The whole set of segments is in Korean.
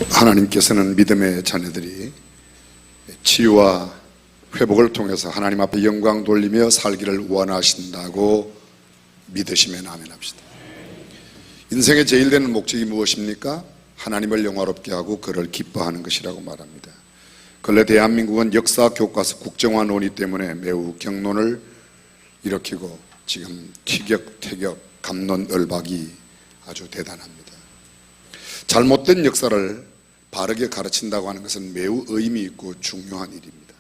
하나님께서는 믿음의 자녀들이 치유와 회복을 통해서 하나님 앞에 영광 돌리며 살기를 원하신다고 믿으시면 아멘합시다. 인생의 제일 되는 목적이 무엇입니까? 하나님을 영화롭게 하고 그를 기뻐하는 것이라고 말합니다. 근래 대한민국은 역사 교과서 국정화 논의 때문에 매우 경론을 일으키고 지금 티격태격 갑론을박이 아주 대단합니다. 잘못된 역사를 바르게 가르친다고 하는 것은 매우 의미 있고 중요한 일입니다.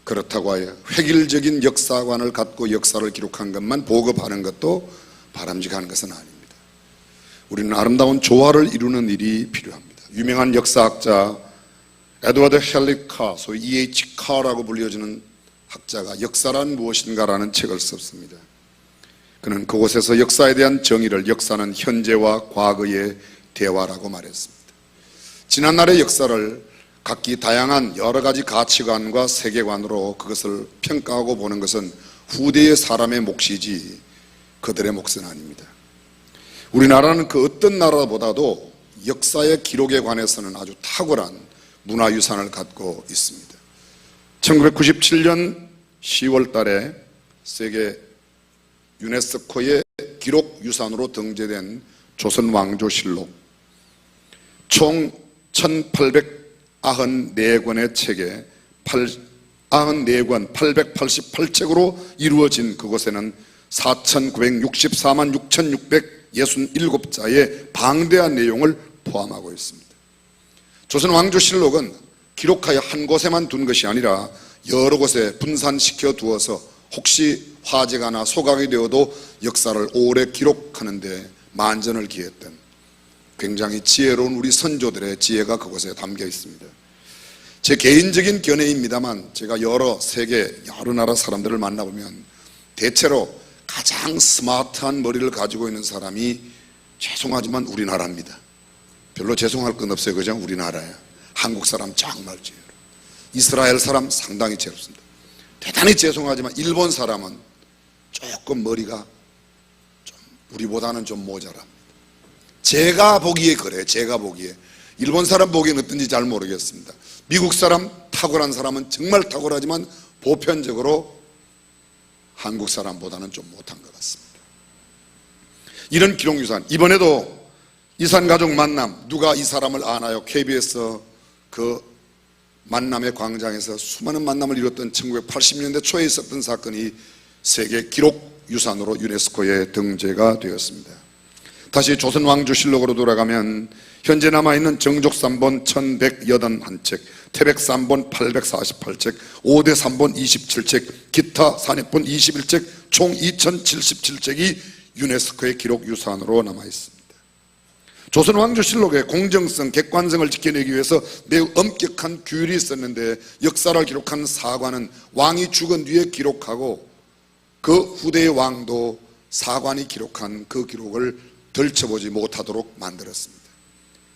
그렇다고 하여 획일적인 역사관을 갖고 역사를 기록한 것만 보급하는 것도 바람직한 것은 아닙니다. 우리는 아름다운 조화를 이루는 일이 필요합니다. 유명한 역사학자 에드워드 헬리 카, 소위 E.H. 카라고 불려지는 학자가 역사란 무엇인가라는 책을 썼습니다. 그는 그곳에서 역사에 대한 정의를 역사는 현재와 과거의 대화라고 말했습니다. 지난날의 역사를 각기 다양한 여러 가지 가치관과 세계관으로 그것을 평가하고 보는 것은 후대의 사람의 몫이지 그들의 몫은 아닙니다. 우리나라는 그 어떤 나라보다도 역사의 기록에 관해서는 아주 탁월한 문화유산을 갖고 있습니다. 1997년 10월 달에 세계 유네스코의 기록유산으로 등재된 조선왕조실록 총 1894권의 책에 94권 888책으로 이루어진 그곳에는 4964만 6667자의 방대한 내용을 포함하고 있습니다. 조선왕조실록은 기록하여 한 곳에만 둔 것이 아니라 여러 곳에 분산시켜 두어서 혹시 화재가 나 소각이 되어도 역사를 오래 기록하는 데 만전을 기했던 굉장히 지혜로운 우리 선조들의 지혜가 그곳에 담겨 있습니다. 제 개인적인 견해입니다만 제가 여러 세계 여러 나라 사람들을 만나보면 대체로 가장 스마트한 머리를 가지고 있는 사람이 죄송하지만 우리나라입니다. 별로 죄송할 건 없어요. 그냥 우리나라예요. 한국 사람 정말 지혜로, 이스라엘 사람 상당히 지혜롭습니다. 대단히 죄송하지만 일본 사람은 조금 머리가 좀 우리보다는 좀 모자랍니다. 제가 보기에 그래요. 제가 보기에. 일본 사람 보기에는 어떤지 잘 모르겠습니다. 미국 사람, 탁월한 사람은 정말 탁월하지만 보편적으로 한국 사람보다는 좀 못한 것 같습니다. 이런 기록유산, 이번에도 이산가족 만남, 누가 이 사람을 아나요? KBS 그 만남의 광장에서 수많은 만남을 이뤘던 1980년대 초에 있었던 사건이 세계 기록유산으로 유네스코에 등재가 되었습니다. 다시 조선왕조실록으로 돌아가면 현재 남아있는 정족산본 1181책, 태백산본 848책, 오대산본 27책, 기타 산역본 21책, 총 2077책이 유네스코의 기록유산으로 남아있습니다. 조선왕조실록의 공정성, 객관성을 지켜내기 위해서 매우 엄격한 규율이 있었는데 역사를 기록한 사관은 왕이 죽은 뒤에 기록하고 그 후대의 왕도 사관이 기록한 그 기록을 덜쳐보지 못하도록 만들었습니다.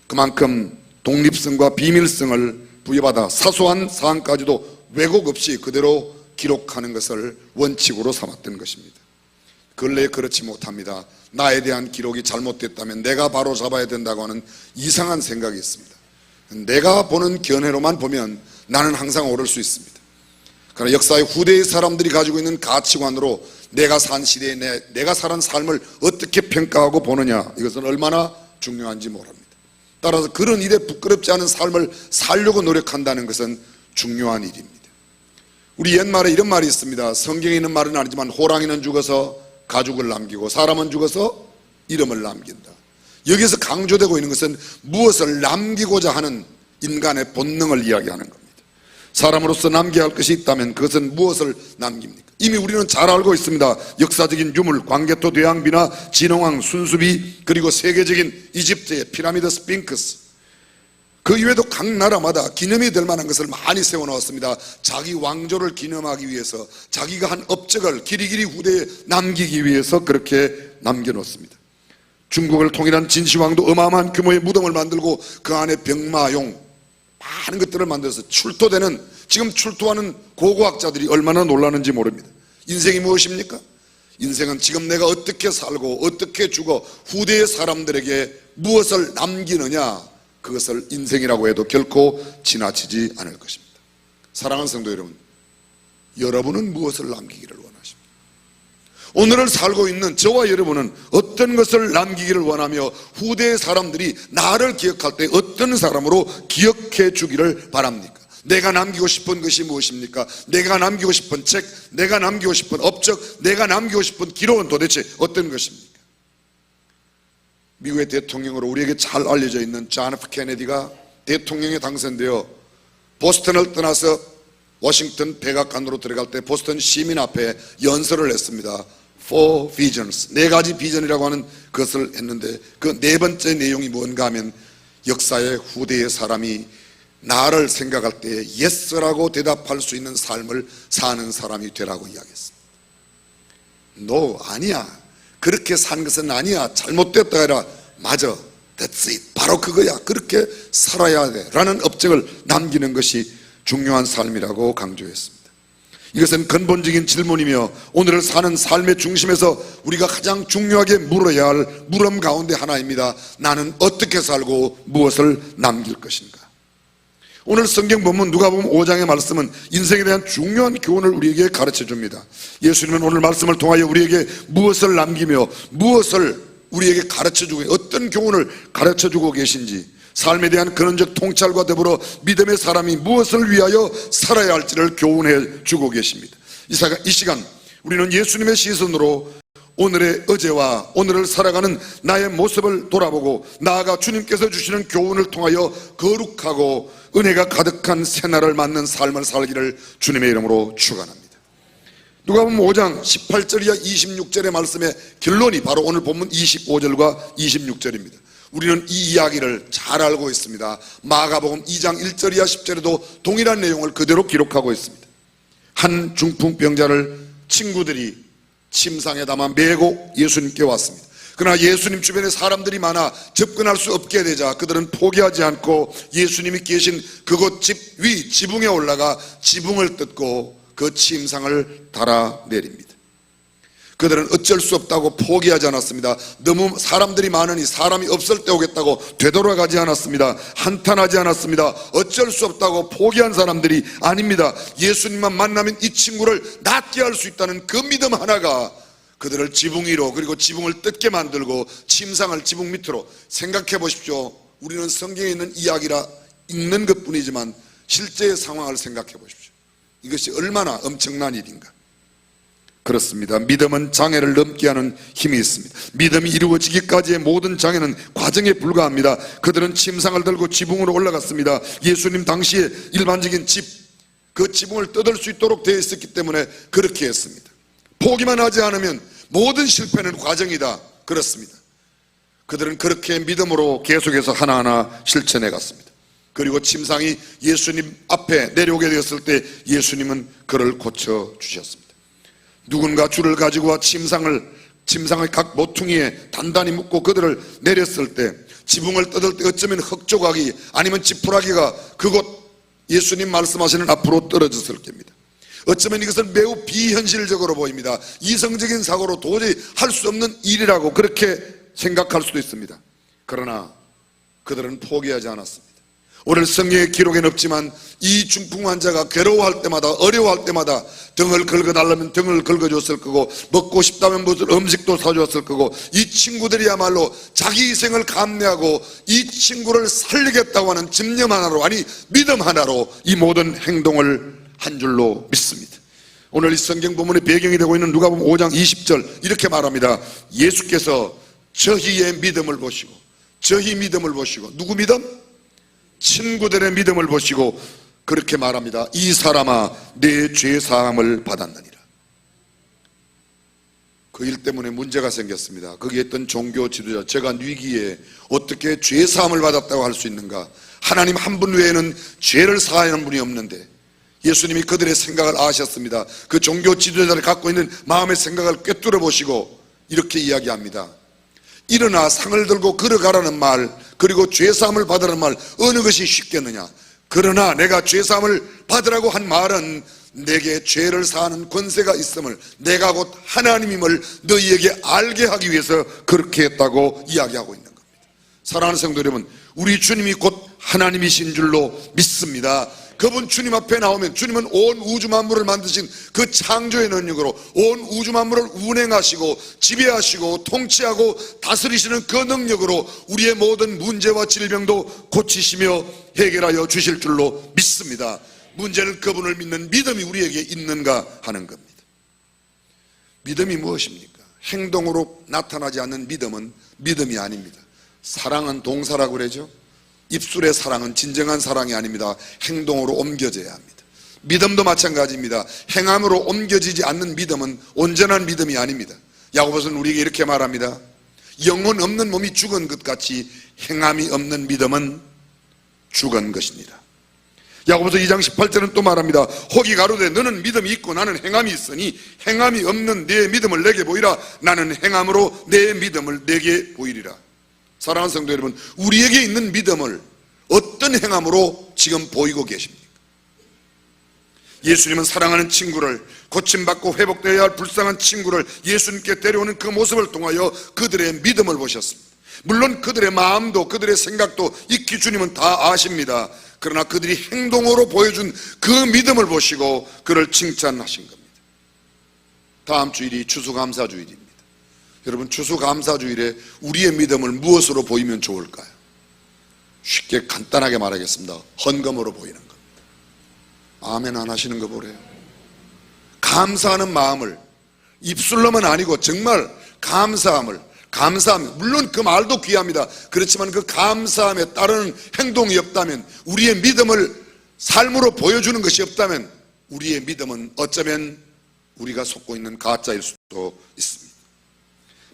그만큼 독립성과 비밀성을 부여받아 사소한 사항까지도 왜곡 없이 그대로 기록하는 것을 원칙으로 삼았던 것입니다. 근래에 그렇지 못합니다. 나에 대한 기록이 잘못됐다면 내가 바로 잡아야 된다고 하는 이상한 생각이 있습니다. 내가 보는 견해로만 보면 나는 항상 옳을 수 있습니다. 그러나 역사의 후대의 사람들이 가지고 있는 가치관으로 내가 산 시대에 내가 살은 삶을 어떻게 평가하고 보느냐, 이것은 얼마나 중요한지 모릅니다. 따라서 그런 일에 부끄럽지 않은 삶을 살려고 노력한다는 것은 중요한 일입니다. 우리 옛말에 이런 말이 있습니다. 성경에 있는 말은 아니지만 호랑이는 죽어서 가죽을 남기고 사람은 죽어서 이름을 남긴다. 여기서 강조되고 있는 것은 무엇을 남기고자 하는 인간의 본능을 이야기하는 겁니다. 사람으로서 남겨야 할 것이 있다면 그것은 무엇을 남깁니까? 이미 우리는 잘 알고 있습니다. 역사적인 유물, 광개토 대왕비나 진흥왕 순수비, 그리고 세계적인 이집트의 피라미드 스핑크스, 그 이외에도 각 나라마다 기념이 될 만한 것을 많이 세워놓았습니다. 자기 왕조를 기념하기 위해서, 자기가 한 업적을 길이길이 후대에 남기기 위해서 그렇게 남겨놓습니다. 중국을 통일한 진시황도 어마어마한 규모의 무덤을 만들고 그 안에 병마용 많은 것들을 만들어서 출토되는, 지금 출토하는 고고학자들이 얼마나 놀라는지 모릅니다. 인생이 무엇입니까? 인생은 지금 내가 어떻게 살고 어떻게 죽어 후대의 사람들에게 무엇을 남기느냐, 그것을 인생이라고 해도 결코 지나치지 않을 것입니다. 사랑하는 성도 여러분, 여러분은 무엇을 남기기를 원하십니까? 오늘을 살고 있는 저와 여러분은 어떤 것을 남기기를 원하며 후대의 사람들이 나를 기억할 때 어떤 사람으로 기억해 주기를 바랍니까? 내가 남기고 싶은 것이 무엇입니까? 내가 남기고 싶은 책, 내가 남기고 싶은 업적, 내가 남기고 싶은 기록은 도대체 어떤 것입니까? 미국의 대통령으로 우리에게 잘 알려져 있는 존 F 케네디가 대통령에 당선되어 보스턴을 떠나서 워싱턴 백악관으로 들어갈 때 보스턴 시민 앞에 연설을 했습니다. Four Visions, 4가지 비전이라고 하는 것을 했는데 그 4번째 내용이 뭔가 하면 역사의 후대의 사람이 나를 생각할 때 예스라고 대답할 수 있는 삶을 사는 사람이 되라고 이야기했습니다. No, 아니야. 그렇게 산 것은 아니야. 잘못됐다 해라. 맞아. That's it. 바로 그거야. 그렇게 살아야 돼. 라는 업적을 남기는 것이 중요한 삶이라고 강조했습니다. 이것은 근본적인 질문이며 오늘을 사는 삶의 중심에서 우리가 가장 중요하게 물어야 할 물음 가운데 하나입니다. 나는 어떻게 살고 무엇을 남길 것인가? 오늘 성경 본문 누가복음 5장의 말씀은 인생에 대한 중요한 교훈을 우리에게 가르쳐 줍니다. 예수님은 오늘 말씀을 통하여 우리에게 무엇을 남기며 무엇을 우리에게 가르쳐 주고 어떤 교훈을 가르쳐 주고 계신지, 삶에 대한 근원적 통찰과 더불어 믿음의 사람이 무엇을 위하여 살아야 할지를 교훈해 주고 계십니다. 이 시간 우리는 예수님의 시선으로 오늘의 어제와 오늘을 살아가는 나의 모습을 돌아보고 나아가 주님께서 주시는 교훈을 통하여 거룩하고 은혜가 가득한 새날을 맞는 삶을 살기를 주님의 이름으로 축원합니다. 누가복음 5장 18절이야 26절의 말씀의 결론이 바로 오늘 본문 25절과 26절입니다. 우리는 이 이야기를 잘 알고 있습니다. 마가복음 2장 1절이야 10절에도 동일한 내용을 그대로 기록하고 있습니다. 한 중풍병자를 친구들이 침상에 담아 메고 예수님께 왔습니다. 그러나 예수님 주변에 사람들이 많아 접근할 수 없게 되자 그들은 포기하지 않고 예수님이 계신 그곳 집 위 지붕에 올라가 지붕을 뜯고 그 침상을 달아내립니다. 그들은 어쩔 수 없다고 포기하지 않았습니다. 너무 사람들이 많으니 사람이 없을 때 오겠다고 되돌아가지 않았습니다. 한탄하지 않았습니다. 어쩔 수 없다고 포기한 사람들이 아닙니다. 예수님만 만나면 이 친구를 낫게 할 수 있다는 그 믿음 하나가 그들을 지붕 위로 그리고 지붕을 뜯게 만들고 침상을 지붕 밑으로. 생각해 보십시오. 우리는 성경에 있는 이야기라 읽는 것뿐이지만 실제의 상황을 생각해 보십시오. 이것이 얼마나 엄청난 일인가. 그렇습니다. 믿음은 장애를 넘게 하는 힘이 있습니다. 믿음이 이루어지기까지의 모든 장애는 과정에 불과합니다. 그들은 침상을 들고 지붕으로 올라갔습니다. 예수님 당시에 일반적인 그 지붕을 뜯을 수 있도록 되어 있었기 때문에 그렇게 했습니다. 포기만 하지 않으면 모든 실패는 과정이다. 그렇습니다. 그들은 그렇게 믿음으로 계속해서 하나하나 실천해 갔습니다. 그리고 침상이 예수님 앞에 내려오게 되었을 때 예수님은 그를 고쳐주셨습니다. 누군가 줄을 가지고 와 침상을 각 모퉁이에 단단히 묶고 그들을 내렸을 때 지붕을 뜯을 때 어쩌면 흙조각이 아니면 지푸라기가 그곳 예수님 말씀하시는 앞으로 떨어졌을 겁니다. 어쩌면 이것은 매우 비현실적으로 보입니다. 이성적인 사고로 도저히 할 수 없는 일이라고 그렇게 생각할 수도 있습니다. 그러나 그들은 포기하지 않았습니다. 오늘 성경의 기록에는 없지만 이 중풍 환자가 괴로워할 때마다 어려워할 때마다 등을 긁어달라면 등을 긁어줬을 거고 먹고 싶다면 무슨 음식도 사주었을 거고 이 친구들이야말로 자기 희생을 감내하고 이 친구를 살리겠다고 하는 집념 하나로 아니 믿음 하나로 이 모든 행동을 한 줄로 믿습니다. 오늘 이 성경 본문의 배경이 되고 있는 누가복음 5장 20절 이렇게 말합니다. 예수께서 저희의 믿음을 보시고 저희 믿음을 보시고 누구 믿음? 친구들의 믿음을 보시고 그렇게 말합니다. 이 사람아 내 죄사함을 받았느니라. 그 일 때문에 문제가 생겼습니다. 거기 있던 종교 지도자 제가 위기에 어떻게 죄사함을 받았다고 할 수 있는가. 하나님 한 분 외에는 죄를 사하는 분이 없는데 예수님이 그들의 생각을 아셨습니다. 그 종교 지도자를 갖고 있는 마음의 생각을 꿰뚫어 보시고 이렇게 이야기합니다. 일어나 상을 들고 걸어가라는 말 그리고 죄사함을 받으라는 말 어느 것이 쉽겠느냐. 그러나 내가 죄사함을 받으라고 한 말은 내게 죄를 사하는 권세가 있음을 내가 곧 하나님임을 너희에게 알게 하기 위해서 그렇게 했다고 이야기하고 있는 겁니다. 사랑하는 성도 여러분, 우리 주님이 곧 하나님이신 줄로 믿습니다. 그분 주님 앞에 나오면 주님은 온 우주 만물을 만드신 그 창조의 능력으로 온 우주 만물을 운행하시고 지배하시고 통치하고 다스리시는 그 능력으로 우리의 모든 문제와 질병도 고치시며 해결하여 주실 줄로 믿습니다. 문제는 그분을 믿는 믿음이 우리에게 있는가 하는 겁니다. 믿음이 무엇입니까? 행동으로 나타나지 않는 믿음은 믿음이 아닙니다. 사랑은 동사라고 그러죠. 입술의 사랑은 진정한 사랑이 아닙니다. 행동으로 옮겨져야 합니다. 믿음도 마찬가지입니다. 행함으로 옮겨지지 않는 믿음은 온전한 믿음이 아닙니다. 야고보서는 우리에게 이렇게 말합니다. 영혼 없는 몸이 죽은 것 같이 행함이 없는 믿음은 죽은 것입니다. 야고보서 2장 18절은 또 말합니다. 혹이 가로되 너는 믿음이 있고 나는 행함이 있으니 행함이 없는 내 믿음을 내게 보이라. 나는 행함으로 내 믿음을 내게 보이리라. 사랑하는 성도 여러분, 우리에게 있는 믿음을 어떤 행함으로 지금 보이고 계십니까? 예수님은 사랑하는 친구를, 고침받고 회복되어야 할 불쌍한 친구를 예수님께 데려오는 그 모습을 통하여 그들의 믿음을 보셨습니다. 물론 그들의 마음도 그들의 생각도 익히 주님은 다 아십니다. 그러나 그들이 행동으로 보여준 그 믿음을 보시고 그를 칭찬하신 겁니다. 다음 주일이 추수감사주일입니다. 여러분, 추수감사주일에 우리의 믿음을 무엇으로 보이면 좋을까요? 쉽게 간단하게 말하겠습니다. 헌금으로 보이는 겁니다. 아멘 안 하시는 거 보래요. 감사하는 마음을 입술로만 아니고 정말 감사함, 물론 그 말도 귀합니다. 그렇지만 그 감사함에 따르는 행동이 없다면, 우리의 믿음을 삶으로 보여주는 것이 없다면 우리의 믿음은 어쩌면 우리가 속고 있는 가짜일 수도 있습니다.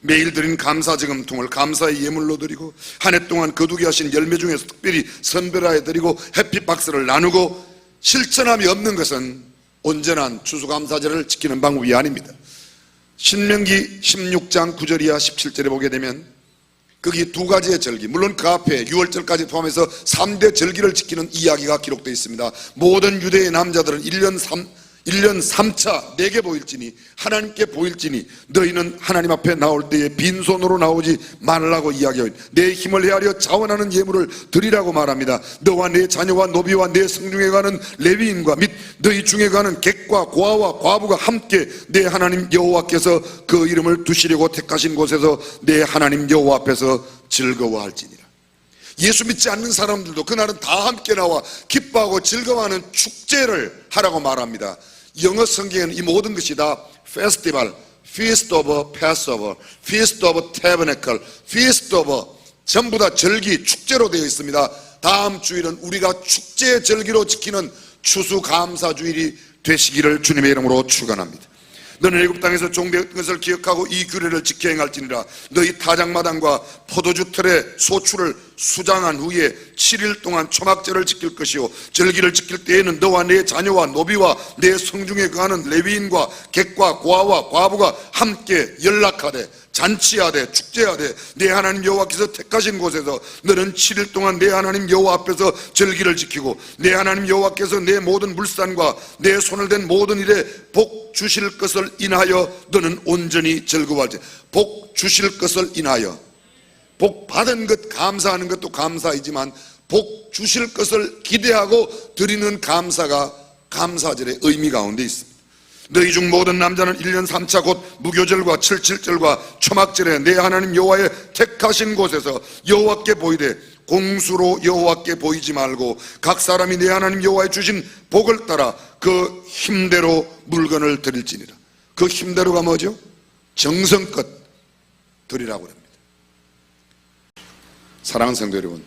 매일 드린 감사저금통을 감사의 예물로 드리고 한 해 동안 거두게 하신 열매 중에서 특별히 선별하여 드리고 해피박스를 나누고 실천함이 없는 것은 온전한 추수감사절을 지키는 방법이 아닙니다. 신명기 16장 9절 이하 17절에 보게 되면 거기 두 가지의 절기, 물론 그 앞에 6월절까지 포함해서 3대 절기를 지키는 이야기가 기록되어 있습니다. 모든 유대의 남자들은 1년 3차 내게 보일지니 하나님께 보일지니 너희는 하나님 앞에 나올 때에 빈손으로 나오지 말라고 이야기하여 내 힘을 헤아려 자원하는 예물을 드리라고 말합니다. 너와 내 자녀와 노비와 내 성중에 가는 레위인과 및 너희 중에 가는 객과 고아와 과부가 함께 내 하나님 여호와께서 그 이름을 두시려고 택하신 곳에서 내 하나님 여호와 앞에서 즐거워할지니라. 예수 믿지 않는 사람들도 그날은 다 함께 나와 기뻐하고 즐거워하는 축제를 하라고 말합니다. 영어 성경에는 이 모든 것이 다 페스티벌, Feast of Passover, Feast of Tabernacle, Feast of 전부 다 절기, 축제로 되어 있습니다. 다음 주일은 우리가 축제 절기로 지키는 추수감사주일이 되시기를 주님의 이름으로 축원합니다. 너는 애굽 땅에서 종되었던 것을 기억하고 이 규례를 지켜 행할지니라. 너희 타작마당과 포도주 틀에 소출을 수장한 후에 7일 동안 초막절을 지킬 것이요 절기를 지킬 때에는 너와 내 자녀와 노비와 내 성중에 거하는 레위인과 객과 고아와 과부가 함께 연락하되 잔치하되 축제하되 내 하나님 여호와께서 택하신 곳에서 너는 7일 동안 내 하나님 여호와 앞에서 절기를 지키고 내 하나님 여호와께서 내 모든 물산과 내 손을 댄 모든 일에 복 주실 것을 인하여 너는 온전히 즐거워할지. 복 주실 것을 인하여, 복 받은 것 감사하는 것도 감사이지만 복 주실 것을 기대하고 드리는 감사가 감사절의 의미 가운데 있습니다. 너희 중 모든 남자는 1년 3차 곧 무교절과 77절과 초막절에 내 하나님 여호와의 택하신 곳에서 여호와께 보이되 공수로 여호와께 보이지 말고 각 사람이 내 하나님 여호와의 주신 복을 따라 그 힘대로 물건을 드릴지니라. 그 힘대로가 뭐죠? 정성껏 드리라고 합니다. 사랑하는 성도 여러분,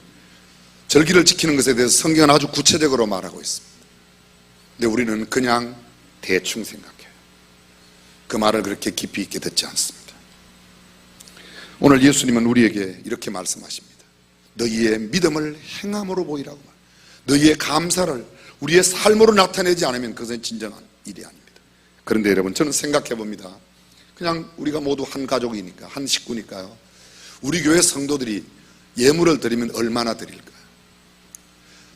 절기를 지키는 것에 대해서 성경은 아주 구체적으로 말하고 있습니다. 근데 우리는 그냥 대충 생각해요. 그 말을 그렇게 깊이 있게 듣지 않습니다. 오늘 예수님은 우리에게 이렇게 말씀하십니다. 너희의 믿음을 행함으로 보이라고 말. 너희의 감사를 우리의 삶으로 나타내지 않으면 그것은 진정한 일이 아닙니다. 그런데 여러분, 저는 생각해 봅니다. 그냥 우리가 모두 한 가족이니까, 한 식구니까요. 우리 교회 성도들이 예물을 드리면 얼마나 드릴까요?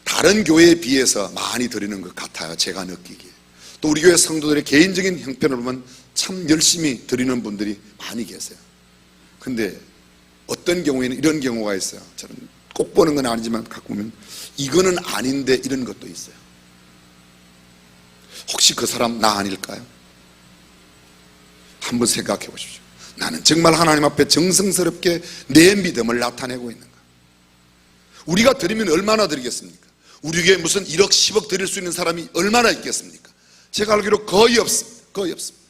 다른 교회에 비해서 많이 드리는 것 같아요, 제가 느끼기에. 또 우리 교회 성도들의 개인적인 형편을 보면 참 열심히 드리는 분들이 많이 계세요. 근데 어떤 경우에는 이런 경우가 있어요. 저는 꼭 보는 건 아니지만 가끔 보면 이거는 아닌데 이런 것도 있어요. 혹시 그 사람 나 아닐까요? 한번 생각해 보십시오. 나는 정말 하나님 앞에 정성스럽게 내 믿음을 나타내고 있는가? 우리가 드리면 얼마나 드리겠습니까? 우리 교회에 무슨 1억 10억 드릴 수 있는 사람이 얼마나 있겠습니까? 제가 알기로 거의 없습니다. 거의 없습니다.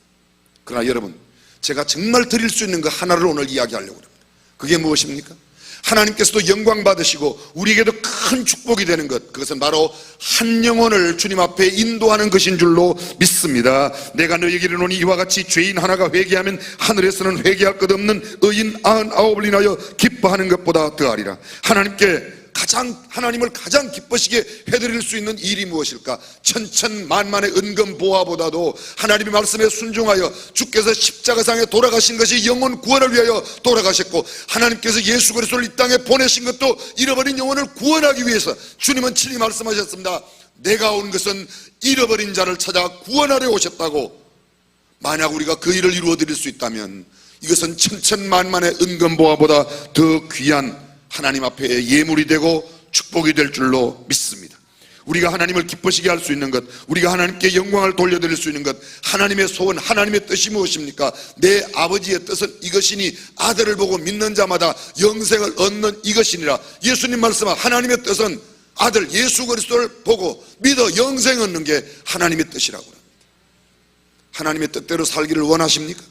그러나 여러분, 제가 정말 드릴 수 있는 거 하나를 오늘 이야기하려고 합니다. 그게 무엇입니까? 하나님께서도 영광 받으시고 우리에게도 큰 축복이 되는 것, 그것은 바로 한 영혼을 주님 앞에 인도하는 것인 줄로 믿습니다. 내가 너희에게 이르노니 이와 같이 죄인 하나가 회개하면 하늘에서는 회개할 것 없는 의인 99을 인하여 기뻐하는 것보다 더하리라. 하나님을 가장 기쁘시게 해드릴 수 있는 일이 무엇일까? 천천만만의 은금 보화보다도 하나님의 말씀에 순종하여 주께서 십자가상에 돌아가신 것이 영혼 구원을 위하여 돌아가셨고, 하나님께서 예수 그리스도를 이 땅에 보내신 것도 잃어버린 영혼을 구원하기 위해서. 주님은 친히 말씀하셨습니다. 내가 온 것은 잃어버린 자를 찾아 구원하려 오셨다고. 만약 우리가 그 일을 이루어 드릴 수 있다면 이것은 천천만만의 은금 보화보다 더 귀한 하나님 앞에 예물이 되고 축복이 될 줄로 믿습니다. 우리가 하나님을 기쁘시게 할 수 있는 것, 우리가 하나님께 영광을 돌려드릴 수 있는 것, 하나님의 소원, 하나님의 뜻이 무엇입니까? 내 아버지의 뜻은 이것이니 아들을 보고 믿는 자마다 영생을 얻는 이것이니라. 예수님 말씀은 하나님의 뜻은 아들 예수 그리스도를 보고 믿어 영생 얻는 게 하나님의 뜻이라고 합니다. 하나님의 뜻대로 살기를 원하십니까?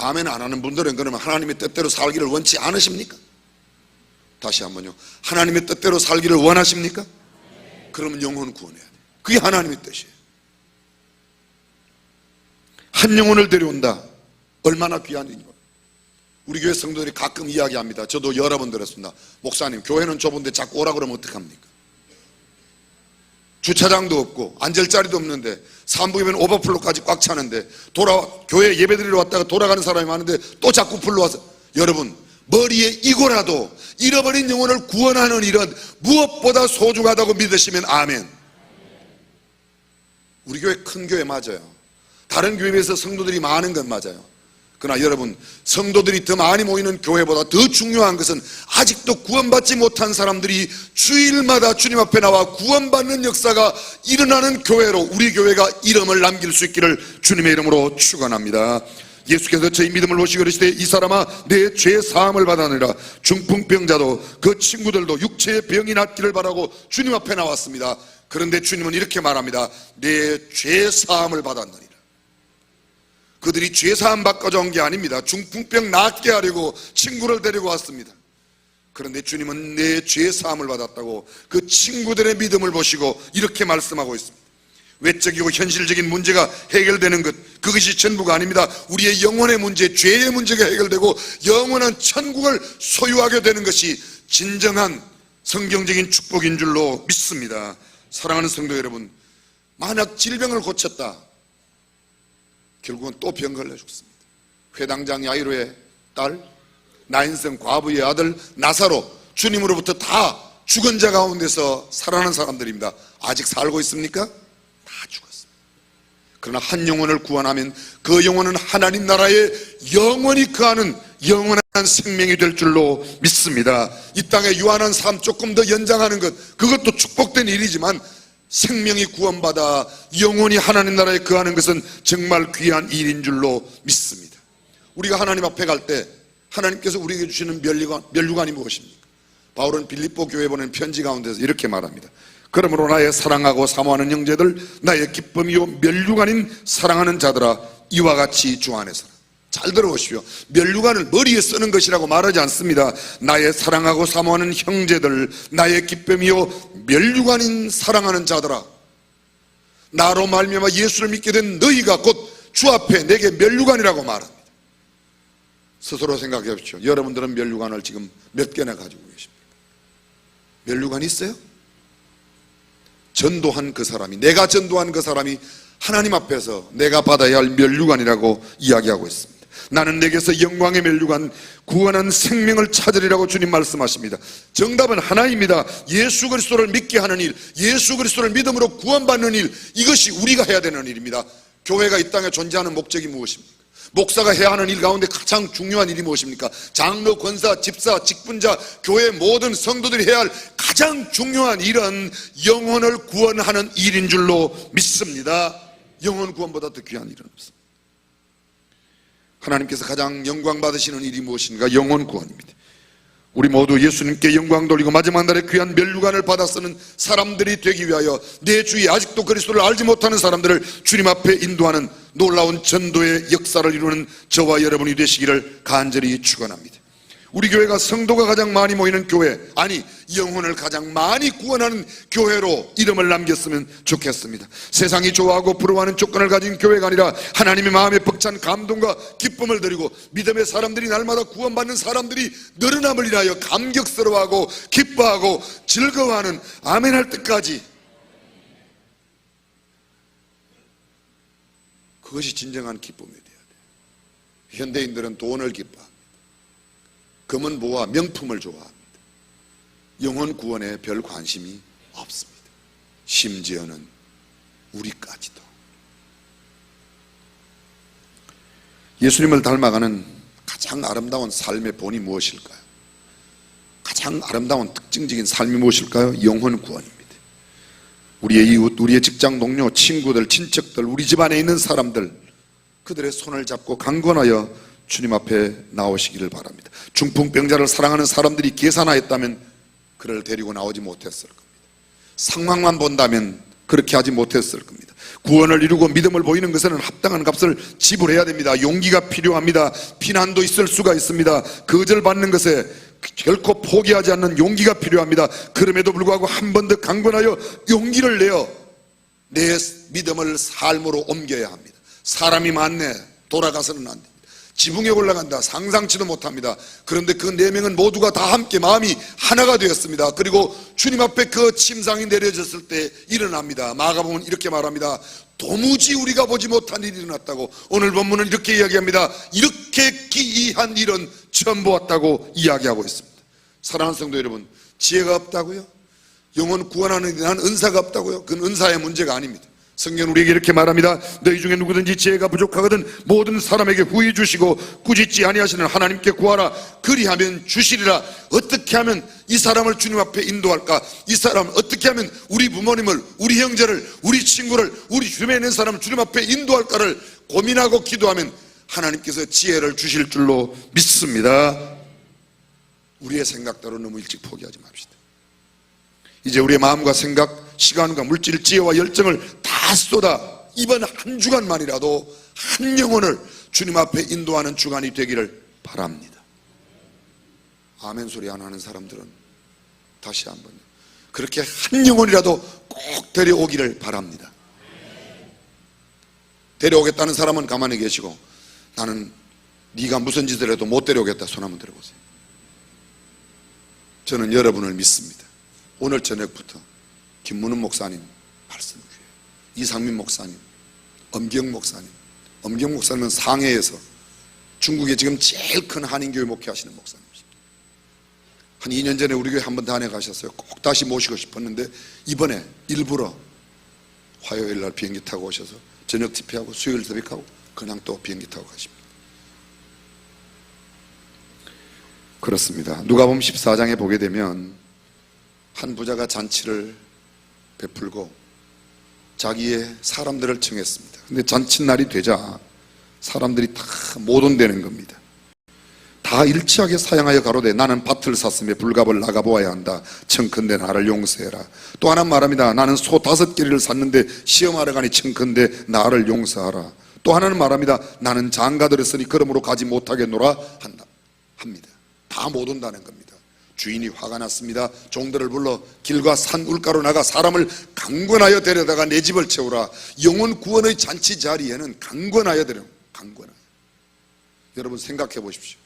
아멘 안 하는 분들은 그러면 하나님의 뜻대로 살기를 원치 않으십니까? 다시 한번요. 하나님의 뜻대로 살기를 원하십니까? 그러면 영혼 구원해야 돼요. 그게 하나님의 뜻이에요. 한 영혼을 데려온다. 얼마나 귀한 일입니까? 우리 교회 성도들이 가끔 이야기합니다. 저도 여러 번 들었습니다. 목사님, 교회는 좁은데 자꾸 오라 그러면 어떡합니까? 주차장도 없고 앉을 자리도 없는데 산부인변 오버플로까지 꽉 차는데 교회 예배드리러 왔다가 돌아가는 사람이 많은데 또 자꾸 불러와서. 여러분, 머리에 이고라도 잃어버린 영혼을 구원하는 일은 무엇보다 소중하다고 믿으시면 아멘. 우리 교회 큰 교회 맞아요. 다른 교회에 비해서 성도들이 많은 건 맞아요. 그러나 여러분, 성도들이 더 많이 모이는 교회보다 더 중요한 것은 아직도 구원받지 못한 사람들이 주일마다 주님 앞에 나와 구원받는 역사가 일어나는 교회로 우리 교회가 이름을 남길 수 있기를 주님의 이름으로 축원합니다. 예수께서 저희 믿음을 보시고 그러시되 이 사람아 내 죄 사함을 받았느니라. 중풍병자도 그 친구들도 육체의 병이 낫기를 바라고 주님 앞에 나왔습니다. 그런데 주님은 이렇게 말합니다. 내 죄 사함을 받았느니라. 그들이 죄사함 바꿔서 온 게 아닙니다. 중풍병 낫게 하려고 친구를 데리고 왔습니다. 그런데 주님은 내 죄사함을 받았다고 그 친구들의 믿음을 보시고 이렇게 말씀하고 있습니다. 외적이고 현실적인 문제가 해결되는 것, 그것이 전부가 아닙니다. 우리의 영혼의 문제, 죄의 문제가 해결되고 영원한 천국을 소유하게 되는 것이 진정한 성경적인 축복인 줄로 믿습니다. 사랑하는 성도 여러분, 만약 질병을 고쳤다, 결국은 또 병 걸려 죽습니다. 회당장 야이로의 딸, 나인성 과부의 아들 나사로, 주님으로부터 다 죽은 자 가운데서 살아난 사람들입니다. 아직 살고 있습니까? 다 죽었습니다. 그러나 한 영혼을 구원하면 그 영혼은 하나님 나라에 영원히 거하는 영원한 생명이 될 줄로 믿습니다. 이 땅에 유한한 삶 조금 더 연장하는 것, 그것도 축복된 일이지만 생명이 구원받아 영원히 하나님 나라에 거하는 것은 정말 귀한 일인 줄로 믿습니다. 우리가 하나님 앞에 갈 때 하나님께서 우리에게 주시는 면류관이 무엇입니까? 바울은 빌립보 교회에 보낸 편지 가운데서 이렇게 말합니다. 그러므로 나의 사랑하고 사모하는 형제들, 나의 기쁨이요 면류관인 사랑하는 자들아, 이와 같이 주 안에서라. 잘 들어보십시오. 면류관을 머리에 쓰는 것이라고 말하지 않습니다. 나의 사랑하고 사모하는 형제들, 나의 기쁨이요 면류관인 사랑하는 자들아, 나로 말미암아 예수를 믿게 된 너희가 곧 주 앞에 내게 면류관이라고 말합니다. 스스로 생각해 보십시오. 여러분들은 면류관을 지금 몇 개나 가지고 계십니까? 면류관이 있어요? 전도한 그 사람이, 내가 전도한 그 사람이 하나님 앞에서 내가 받아야 할 면류관이라고 이야기하고 있습니다. 나는 내게서 영광의 면류관, 구원한 생명을 찾으리라고 주님 말씀하십니다. 정답은 하나입니다. 예수 그리스도를 믿게 하는 일, 예수 그리스도를 믿음으로 구원받는 일, 이것이 우리가 해야 되는 일입니다. 교회가 이 땅에 존재하는 목적이 무엇입니까? 목사가 해야 하는 일 가운데 가장 중요한 일이 무엇입니까? 장로, 권사, 집사, 직분자, 교회 모든 성도들이 해야 할 가장 중요한 일은 영혼을 구원하는 일인 줄로 믿습니다. 영혼 구원보다 더 귀한 일은 없습니다. 하나님께서 가장 영광 받으시는 일이 무엇인가? 영혼 구원입니다. 우리 모두 예수님께 영광 돌리고 마지막 날에 귀한 면류관을 받아 쓰는 사람들이 되기 위하여 내 주위에 아직도 그리스도를 알지 못하는 사람들을 주님 앞에 인도하는 놀라운 전도의 역사를 이루는 저와 여러분이 되시기를 간절히 축원합니다. 우리 교회가 성도가 가장 많이 모이는 교회, 아니 영혼을 가장 많이 구원하는 교회로 이름을 남겼으면 좋겠습니다. 세상이 좋아하고 부러워하는 조건을 가진 교회가 아니라 하나님의 마음에 벅찬 감동과 기쁨을 드리고 믿음의 사람들이 날마다 구원받는 사람들이 늘어남을 인하여 감격스러워하고 기뻐하고 즐거워하는 아멘 할 때까지, 그것이 진정한 기쁨이 돼야 돼요. 현대인들은 돈을 기뻐합니다. 금은 모아 명품을 좋아합니다. 영혼 구원에 별 관심이 없습니다. 심지어는 우리까지도. 예수님을 닮아가는 가장 아름다운 삶의 본이 무엇일까요? 가장 아름다운 특징적인 삶이 무엇일까요? 영혼 구원입니다. 우리의 이웃, 우리의 직장 동료, 친구들, 친척들, 우리 집안에 있는 사람들, 그들의 손을 잡고 강권하여 주님 앞에 나오시기를 바랍니다. 중풍병자를 사랑하는 사람들이 계산하였다면 그를 데리고 나오지 못했을 겁니다. 상황만 본다면 그렇게 하지 못했을 겁니다. 구원을 이루고 믿음을 보이는 것에는 합당한 값을 지불해야 됩니다. 용기가 필요합니다. 비난도 있을 수가 있습니다. 거절받는 것에 결코 포기하지 않는 용기가 필요합니다. 그럼에도 불구하고 한 번 더 강건하여 용기를 내어 내 믿음을 삶으로 옮겨야 합니다. 사람이 많네, 돌아가서는 안 됩니다. 지붕에 올라간다, 상상치도 못합니다. 그런데 그 4명은 모두가 다 함께 마음이 하나가 되었습니다. 그리고 주님 앞에 그 침상이 내려졌을 때 일어납니다. 마가복음은 이렇게 말합니다. 도무지 우리가 보지 못한 일이 일어났다고. 오늘 본문은 이렇게 이야기합니다. 이렇게 기이한 일은 처음 보았다고 이야기하고 있습니다. 사랑하는 성도 여러분, 지혜가 없다고요? 영혼 구원하는 데 난 은사가 없다고요? 그건 은사의 문제가 아닙니다. 성경은 우리에게 이렇게 말합니다. 너희 중에 누구든지 지혜가 부족하거든 모든 사람에게 후히 주시고 꾸짖지 아니하시는 하나님께 구하라. 그리하면 주시리라. 어떻게 하면 이 사람을 주님 앞에 인도할까? 이 사람을 어떻게 하면 우리 부모님을, 우리 형제를, 우리 친구를, 우리 주변에 있는 사람을 주님 앞에 인도할까를 고민하고 기도하면 하나님께서 지혜를 주실 줄로 믿습니다. 우리의 생각대로 너무 일찍 포기하지 맙시다. 이제 우리의 마음과 생각, 시간과 물질, 지혜와 열정을 다 쏟아 이번 한 주간만이라도 한 영혼을 주님 앞에 인도하는 주간이 되기를 바랍니다. 아멘 소리 안 하는 사람들은 다시 한번 그렇게 한 영혼이라도 꼭 데려오기를 바랍니다. 데려오겠다는 사람은 가만히 계시고, 나는 네가 무슨 짓을 해도 못 데려오겠다 손 한번 들어보세요. 저는 여러분을 믿습니다. 오늘 저녁부터 김문은 목사님 말씀 주세요. 이상민 목사님, 엄경 목사님. 엄경 목사님은 상해에서 중국에 지금 제일 큰 한인교회 목회하시는 목사님이십니다. 한 2년 전에 우리 교회 한 번 다녀가셨어요. 꼭 다시 모시고 싶었는데 이번에 일부러 화요일 날 비행기 타고 오셔서 저녁 집회하고 수요일 새벽하고 그냥 또 비행기 타고 가십니다. 그렇습니다. 누가복음 14장에 보게 되면 한 부자가 잔치를 베풀고 자기의 사람들을 청했습니다. 근데 잔칫날이 되자 사람들이 다 못 온다는 겁니다. 다 일치하게 사양하여 가로되 나는 밭을 샀으며 불갑을 나가보아야 한다. 청컨대 나를 용서해라. 또 하나 말합니다. 나는 소 5개를 샀는데 시험하러 가니 청컨대 나를 용서하라. 또 하나는 말합니다. 나는 장가들었으니 그러므로 가지 못하겠노라 합니다. 다 못 온다는 겁니다. 주인이 화가 났습니다. 종들을 불러 길과 산 울가로 나가 사람을 강권하여 데려다가 내 집을 채우라. 영혼 구원의 잔치 자리에는 강권하여 데려. 강권하여. 여러분 생각해 보십시오.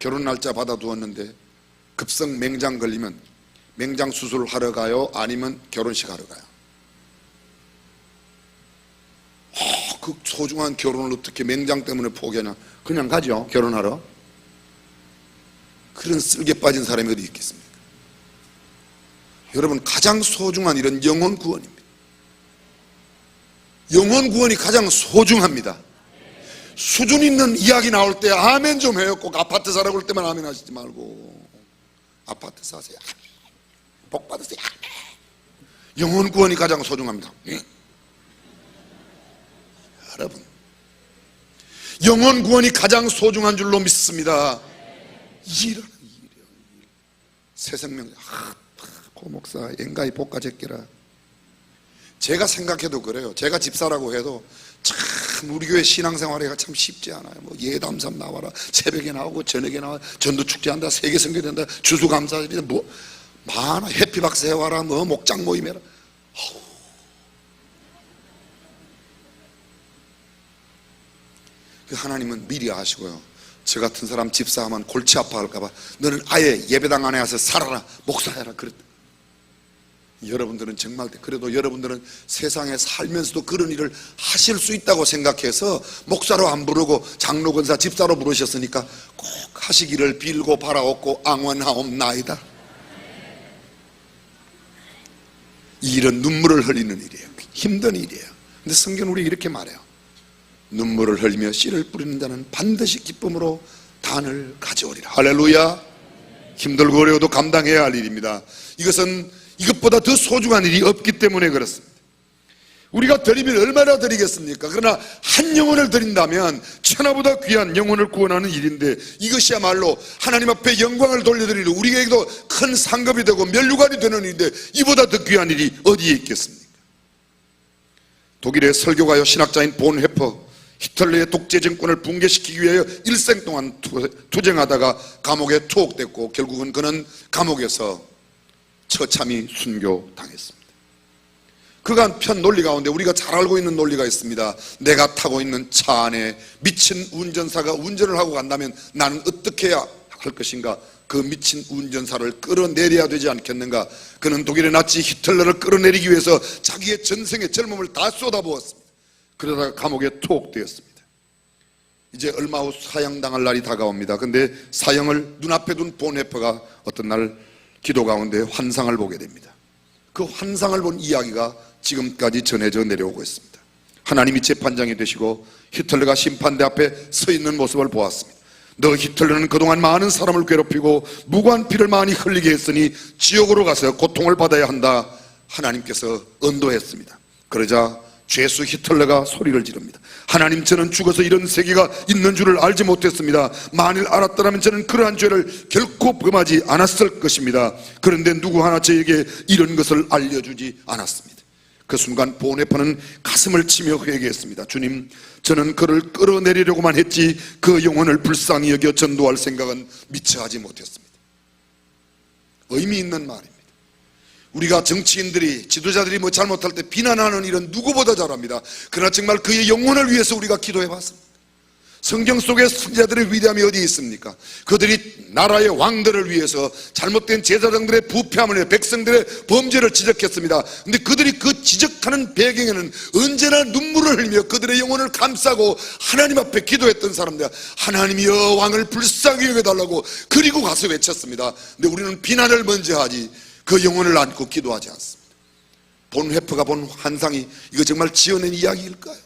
결혼 날짜 받아두었는데 급성 맹장 걸리면 맹장 수술을 하러 가요? 아니면 결혼식 하러 가요? 그 소중한 결혼을 어떻게 맹장 때문에 포기하냐? 그냥 가죠, 결혼하러. 그런 쓸개 빠진 사람이 어디 있겠습니까? 여러분, 가장 소중한 일은 영혼 구원입니다. 영혼 구원이 가장 소중합니다. 수준 있는 이야기 나올 때 아멘 좀 해요. 꼭 아파트 사라고 할 때만 아멘 하시지 말고. 아파트 사세요. 복 받으세요. 영혼 구원이 가장 소중합니다. 여러분, 영혼 구원이 가장 소중한 줄로 믿습니다. 일하는 일이요. 새 생명. 고 목사 엔가이 복가 제끼라. 제가 생각해도 그래요. 제가 집사라고 해도 참 우리 교회 신앙생활이 참 쉽지 않아요. 뭐 예담삼 나와라, 새벽에 나오고 저녁에 나와, 전도 축제한다, 세계 선교된다, 주수감사합니다, 뭐 많아. 해피박스 해와라, 뭐 목장 모임해라. 하나님은 미리 아시고요, 저 같은 사람 집사하면 골치 아파할까봐 너는 아예 예배당 안에 와서 살아라, 목사해라 그랬다. 여러분들은 정말, 그래도 여러분들은 세상에 살면서도 그런 일을 하실 수 있다고 생각해서 목사로 안 부르고 장로, 권사, 집사로 부르셨으니까 꼭 하시기를 빌고 바라옵고 앙원하옵나이다. 이 일은 눈물을 흘리는 일이에요. 힘든 일이에요. 근데 성경은 우리 이렇게 말해요. 눈물을 흘리며 씨를 뿌리는 자는 반드시 기쁨으로 단을 가져오리라. 할렐루야. 힘들고 어려워도 감당해야 할 일입니다. 이것은 이것보다 더 소중한 일이 없기 때문에 그렇습니다. 우리가 드리면 얼마나 드리겠습니까? 그러나 한 영혼을 드린다면 천하보다 귀한 영혼을 구원하는 일인데, 이것이야말로 하나님 앞에 영광을 돌려드리는 우리에게도 큰 상급이 되고 면류관이 되는 일인데, 이보다 더 귀한 일이 어디에 있겠습니까? 독일의 설교가요 신학자인 본헤퍼, 히틀러의 독재 정권을 붕괴시키기 위하여 일생 동안 투쟁하다가 감옥에 투옥됐고 결국은 그는 감옥에서 처참히 순교당했습니다. 그가 편 논리 가운데 우리가 잘 알고 있는 논리가 있습니다. 내가 타고 있는 차 안에 미친 운전사가 운전을 하고 간다면 나는 어떻게 해야 할 것인가? 그 미친 운전사를 끌어내려야 되지 않겠는가? 그는 독일의 나치 히틀러를 끌어내리기 위해서 자기의 전생의 젊음을 다 쏟아부었습니다. 그러다가 감옥에 투옥되었습니다. 이제 얼마 후 사형당할 날이 다가옵니다. 근데 사형을 눈앞에 둔 본헤퍼가 어떤 날 기도 가운데 환상을 보게 됩니다. 그 환상을 본 이야기가 지금까지 전해져 내려오고 있습니다. 하나님이 재판장이 되시고 히틀러가 심판대 앞에 서 있는 모습을 보았습니다. 너 히틀러는 그동안 많은 사람을 괴롭히고 무고한 피를 많이 흘리게 했으니 지옥으로 가서 고통을 받아야 한다. 하나님께서 언도했습니다. 그러자 죄수 히틀러가 소리를 지릅니다. 하나님, 저는 죽어서 이런 세계가 있는 줄을 알지 못했습니다. 만일 알았더라면 저는 그러한 죄를 결코 범하지 않았을 것입니다. 그런데 누구 하나 저에게 이런 것을 알려주지 않았습니다. 그 순간 본헤퍼는 가슴을 치며 회개했습니다. 주님, 저는 그를 끌어내리려고만 했지 그 영혼을 불쌍히 여겨 전도할 생각은 미처 하지 못했습니다. 의미 있는 말입니다. 우리가 정치인들이, 지도자들이 뭐 잘못할 때 비난하는 일은 누구보다 잘합니다. 그러나 정말 그의 영혼을 위해서 우리가 기도해 봤습니다. 성경 속에 선지자들의 위대함이 어디 있습니까? 그들이 나라의 왕들을 위해서 잘못된 제사장들의 부패함을 위해 백성들의 범죄를 지적했습니다. 근데 그들이 그 지적하는 배경에는 언제나 눈물을 흘리며 그들의 영혼을 감싸고 하나님 앞에 기도했던 사람들, 하나님이여 왕을 불쌍히 여겨달라고 그리고 가서 외쳤습니다. 근데 우리는 비난을 먼저 하지 그 영혼을 안고 기도하지 않습니다. 본헤퍼가 본 환상이 이거 정말 지어낸 이야기일까요?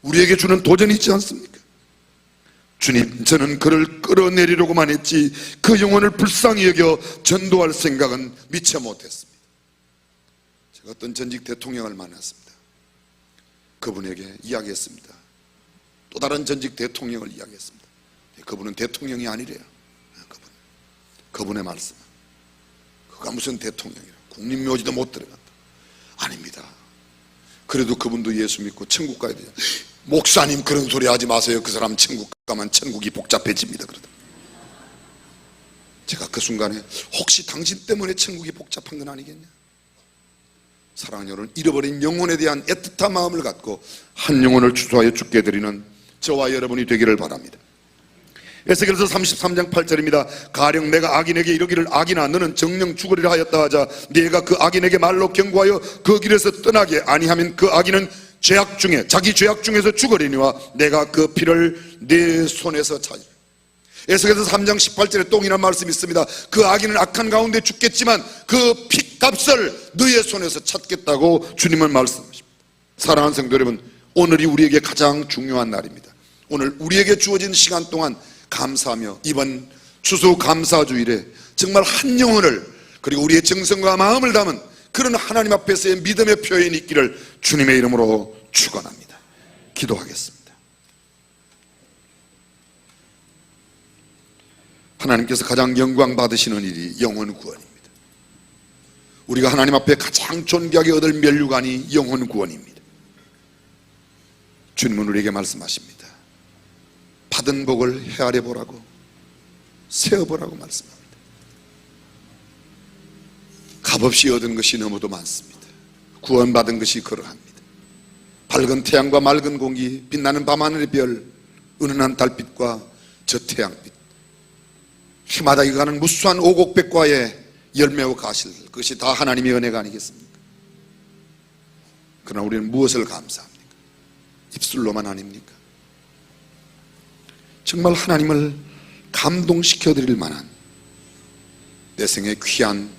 우리에게 주는 도전이 있지 않습니까? 주님, 저는 그를 끌어내리려고만 했지 그 영혼을 불쌍히 여겨 전도할 생각은 미처 못했습니다. 제가 어떤 전직 대통령을 만났습니다. 그분에게 이야기했습니다. 또 다른 전직 대통령을 이야기했습니다. 그분은 대통령이 아니래요. 그분의 말씀, 그가 무슨 대통령이라, 국립묘지도 못 들어간다. 아닙니다. 그래도 그분도 예수 믿고 천국 가야 돼요. 목사님, 그런 소리 하지 마세요. 그 사람 천국 가면 천국이 복잡해집니다. 그러다 제가 그 순간에 혹시 당신 때문에 천국이 복잡한 건 아니겠냐? 사랑하는 여러분, 잃어버린 영혼에 대한 애틋한 마음을 갖고 한 영혼을 추수하여 죽게 드리는 저와 여러분이 되기를 바랍니다. 에스겔서 33장 8절입니다. 가령 내가 악인에게 이르기를 악인아 너는 정령 죽으리라 하였다 하자 네가 그 악인에게 말로 경고하여 그 길에서 떠나게 아니하면 그 악인은 죄악 중에 자기 죄악 중에서 죽으리니와 내가 그 피를 네 손에서 찾으리라. 에스겔서 3장 18절에 동일한 말씀이 있습니다. 그 악인은 악한 가운데 죽겠지만 그 핏값을 너의 손에서 찾겠다고 주님은 말씀하십니다. 사랑하는 성도 여러분, 오늘이 우리에게 가장 중요한 날입니다. 오늘 우리에게 주어진 시간 동안 감사하며 이번 추수감사주일에 정말 한 영혼을 그리고 우리의 정성과 마음을 담은 그런 하나님 앞에서의 믿음의 표현이 있기를 주님의 이름으로 축원합니다. 기도하겠습니다. 하나님께서 가장 영광 받으시는 일이 영혼 구원입니다. 우리가 하나님 앞에 가장 존귀하게 얻을 면류관이 영혼 구원입니다. 주님은 우리에게 말씀하십니다. 받은 복을 헤아려 보라고, 세어보라고 말씀합니다. 값없이 얻은 것이 너무도 많습니다. 구원받은 것이 그러합니다. 밝은 태양과 맑은 공기, 빛나는 밤하늘의 별, 은은한 달빛과 저 태양빛, 해마다 익어가는 무수한 오곡백과의 열매와 가실, 그것이 다 하나님의 은혜가 아니겠습니까? 그러나 우리는 무엇을 감사합니까? 입술로만 아닙니까? 정말 하나님을 감동시켜드릴 만한 내 생의 귀한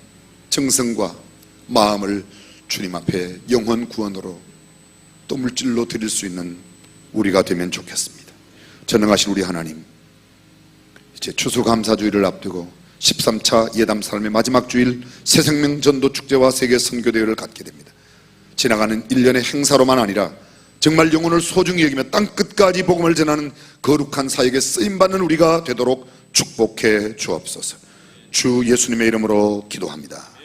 정성과 마음을 주님 앞에 영혼 구원으로 또 물질로 드릴 수 있는 우리가 되면 좋겠습니다. 전능하신 우리 하나님, 이제 추수감사주일을 앞두고 13차 예담 삶의 마지막 주일 새생명 전도 축제와 세계 선교대회를 갖게 됩니다. 지나가는 일련의 행사로만 아니라 정말 영혼을 소중히 여기며 땅끝까지 복음을 전하는 거룩한 사역에 쓰임받는 우리가 되도록 축복해 주옵소서. 주 예수님의 이름으로 기도합니다.